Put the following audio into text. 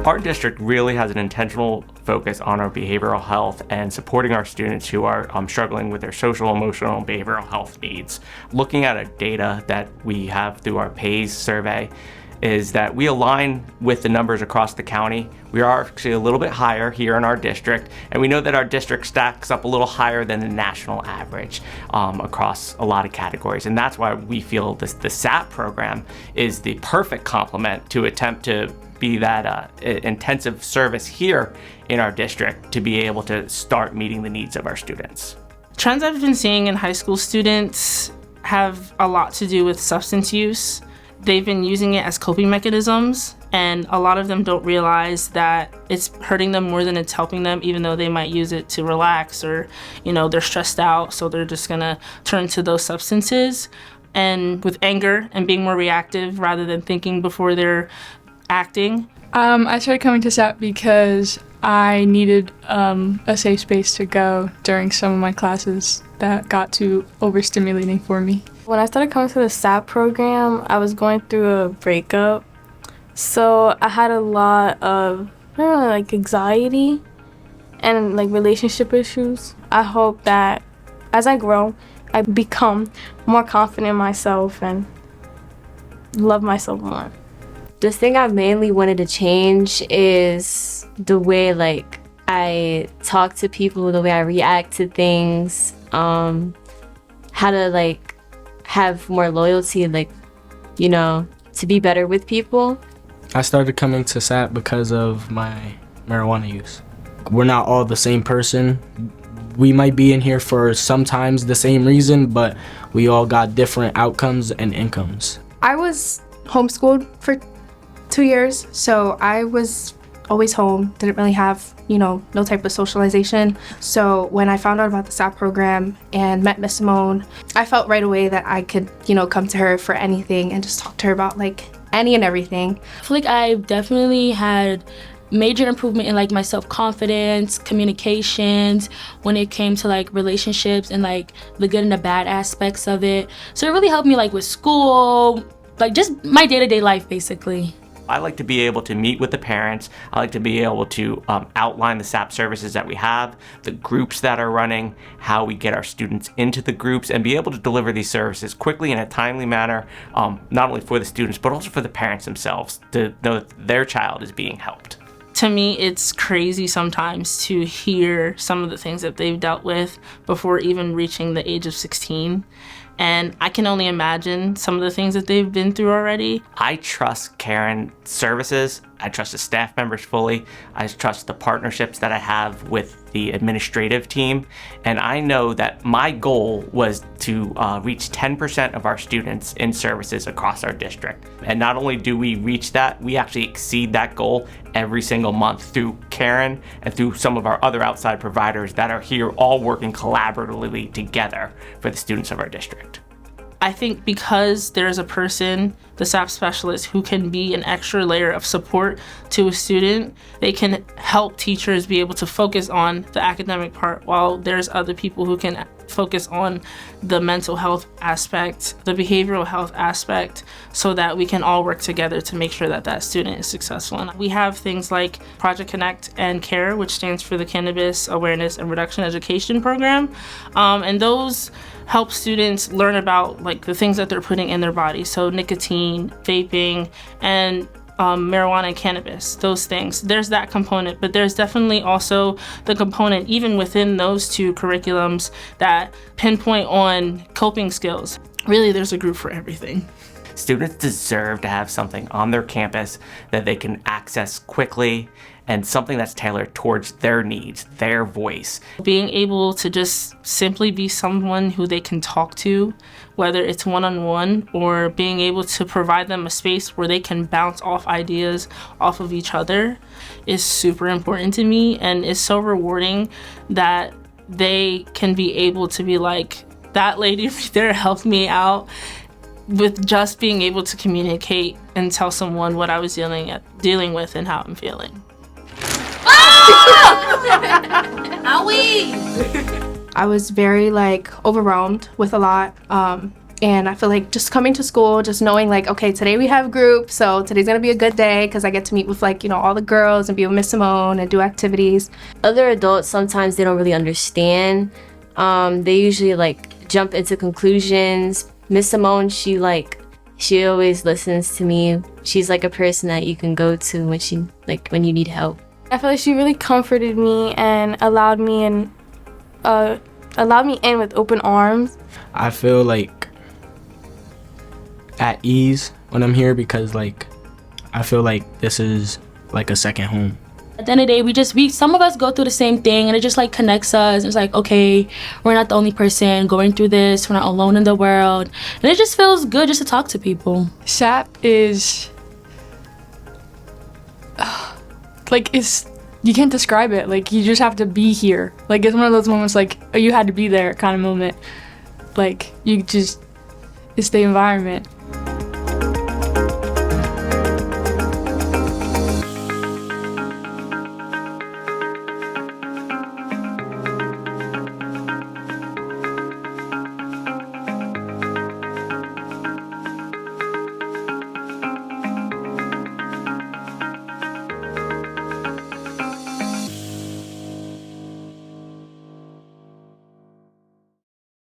Our district really has an intentional focus on our behavioral health and supporting our students who are struggling with their social, emotional, and behavioral health needs. Looking at our data that we have through our PAYS survey is that we align with the numbers across the county. We are actually a little bit higher here in our district, and we know that our district stacks up a little higher than the national average across a lot of categories. And that's why we feel the SAP program is the perfect complement to attempt to be that intensive service here in our district to be able to start meeting the needs of our students. Trends I've been seeing in high school students have a lot to do with substance use. They've been using it as coping mechanisms, and a lot of them don't realize that it's hurting them more than it's helping them, even though they might use it to relax or, they're stressed out, so they're just gonna turn to those substances. And with anger and being more reactive rather than thinking before they're acting. I started coming to SAP because I needed a safe space to go during some of my classes that got too overstimulating for me. When I started coming to the SAP program, I was going through a breakup. So I had a lot of, anxiety and relationship issues. I hope that as I grow, I become more confident in myself and love myself more. The thing I mainly wanted to change is the way I talk to people, the way I react to things, how to have more loyalty, to be better with people. I started coming to SAP because of my marijuana use. We're not all the same person. We might be in here for sometimes the same reason, but we all got different outcomes and incomes. I was homeschooled for 2 years, so I was always home, didn't really have, no type of socialization. So when I found out about the SAP program and met Miss Simone, I felt right away that I could, come to her for anything and just talk to her about any and everything. I feel like I definitely had major improvement in my self-confidence, communications, when it came to relationships and the good and the bad aspects of it. So it really helped me with school, just my day-to-day life basically. I like to be able to meet with the parents. I like to be able to outline the SAP services that we have, the groups that are running, how we get our students into the groups, and be able to deliver these services quickly in a timely manner, not only for the students, but also for the parents themselves to know that their child is being helped. To me, it's crazy sometimes to hear some of the things that they've dealt with before even reaching the age of 16. And I can only imagine some of the things that they've been through already. I trust Caron services. I trust the staff members fully. I trust the partnerships that I have with the administrative team. And I know that my goal was to reach 10% of our students in services across our district. And not only do we reach that, we actually exceed that goal every single month through Caron and through some of our other outside providers that are here all working collaboratively together for the students of our district. I think because there's a person, the SAP specialist, who can be an extra layer of support to a student, they can help teachers be able to focus on the academic part while there's other people who can focus on the mental health aspect, the behavioral health aspect, so that we can all work together to make sure that that student is successful. And we have things like Project Connect and CARE, which stands for the Cannabis Awareness and Reduction Education Program, and those help students learn about the things that they're putting in their body. So nicotine, vaping, and marijuana and cannabis, those things. There's that component, but there's definitely also the component even within those two curriculums that pinpoint on coping skills. Really, there's a group for everything. Students deserve to have something on their campus that they can access quickly and something that's tailored towards their needs, their voice. Being able to just simply be someone who they can talk to, whether it's one-on-one or being able to provide them a space where they can bounce off ideas off of each other, is super important to me, and is so rewarding that they can be able to be like, that lady right there helped me out with just being able to communicate and tell someone what I was dealing with and how I'm feeling. I was very overwhelmed with a lot. And I feel like just coming to school, just knowing like, okay, today we have group, so today's gonna be a good day because I get to meet with like, all the girls and be with Miss Simone and do activities. Other adults, sometimes they don't really understand. They usually like jump into conclusions. Miss Simone, she always listens to me. She's like a person that you can go to when you need help. I feel like she really comforted me and allowed me in with open arms. I feel like at ease when I'm here because like I feel like this is like a second home. At the end of the day, some of us go through the same thing, and it just like connects us. It's like, okay, we're not the only person going through this. We're not alone in the world, and it just feels good just to talk to people. SAP is you can't describe it. Like, you just have to be here. Like, it's one of those moments like, oh, you had to be there kind of moment. Like, it's the environment.